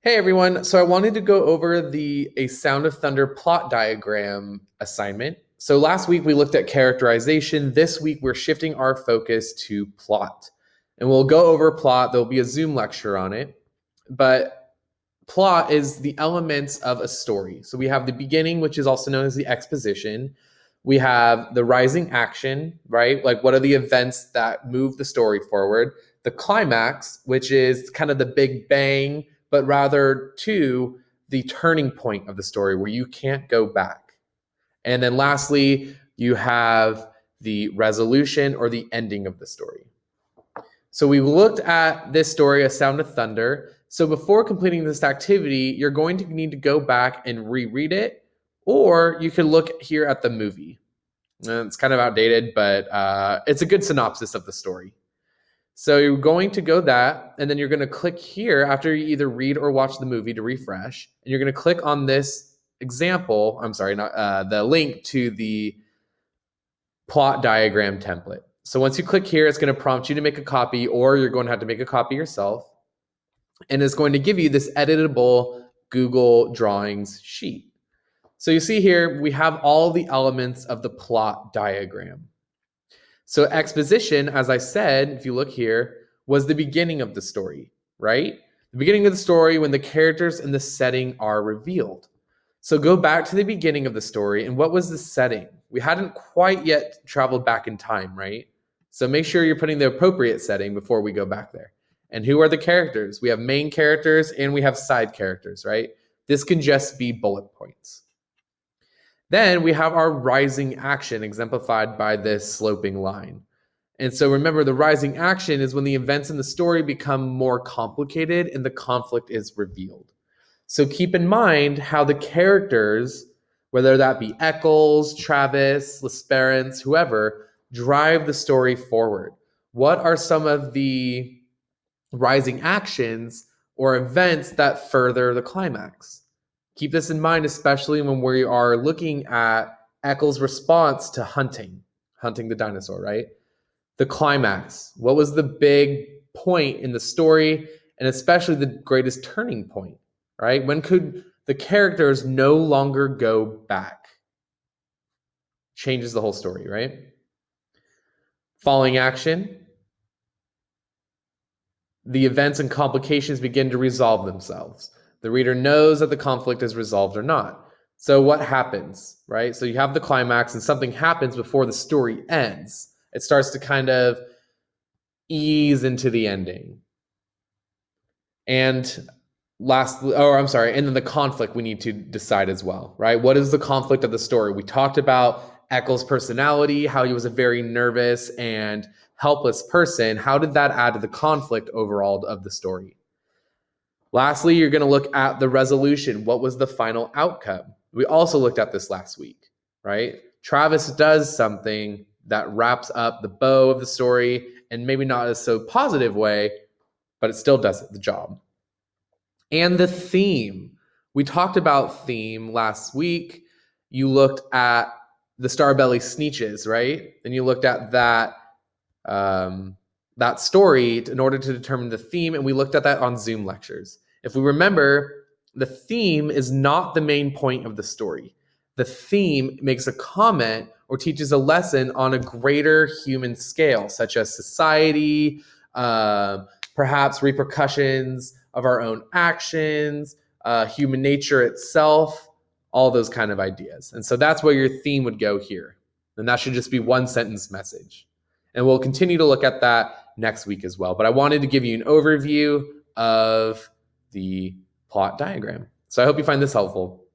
Hey everyone, so I wanted to go over the A Sound of Thunder plot diagram assignment. So last week we looked at characterization. This week we're shifting our focus to plot. And we'll go over plot. There'll be a Zoom lecture on it. But plot is the elements of a story. So we have the beginning, which is also known as the exposition. We have the rising action, right? Like what are the events that move the story forward? The climax, which is kind of the big bang, but rather to the turning point of the story where you can't go back. And then lastly, you have the resolution or the ending of the story. So we looked at this story, A Sound of Thunder. So before completing this activity, you're going to need to go back and reread it, or you can look here at the movie. It's kind of outdated, but it's a good synopsis of the story. So you're going to go that, and then you're going to click here after you either read or watch the movie to refresh, and you're going to click on this example. I'm sorry, not the link to the plot diagram template. So once you click here, it's going to prompt you to make a copy, or you're going to have to make a copy yourself, and it's going to give you this editable Google Drawings sheet. So you see here, we have all the elements of the plot diagram. So exposition, as I said, if you look here, was the beginning of the story, right? The beginning of the story when the characters and the setting are revealed. So go back to the beginning of the story, and what was the setting? We hadn't quite yet traveled back in time, right? So make sure you're putting the appropriate setting before we go back there. And who are the characters? We have main characters and we have side characters, right? This can just be bullet points. Then we have our rising action exemplified by this sloping line. And so remember, the rising action is when the events in the story become more complicated and the conflict is revealed. So keep in mind how the characters, whether that be Eccles, Travis, Lesperance, whoever, drive the story forward. What are some of the rising actions or events that further the climax? Keep this in mind, especially when we are looking at Eccles' response to hunting the dinosaur, right? The climax. What was the big point in the story, and especially the greatest turning point, right? When could the characters no longer go back? Changes the whole story, right? Falling action. The events and complications begin to resolve themselves. The reader knows that the conflict is resolved or not. So what happens, right? So you have the climax and something happens before the story ends. It starts to kind of ease into the ending. And and then the conflict we need to decide as well, right? What is the conflict of the story? We talked about Eccles' personality, how he was a very nervous and helpless person. How did that add to the conflict overall of the story? Lastly, you're going to look at the resolution. What was the final outcome? We also looked at this last week, right? Travis does something that wraps up the bow of the story, and maybe not a so positive way, but it still does the job. And the theme. We talked about theme last week. You looked at the Starbelly Sneetches, right? And you looked at that story in order to determine the theme, and we looked at that on Zoom lectures. If we remember, the theme is not the main point of the story. The theme makes a comment or teaches a lesson on a greater human scale, such as society, perhaps repercussions of our own actions, human nature itself, all those kind of ideas. And so that's where your theme would go here. And that should just be one sentence message. And we'll continue to look at that next week as well. But I wanted to give you an overview of the plot diagram. So I hope you find this helpful.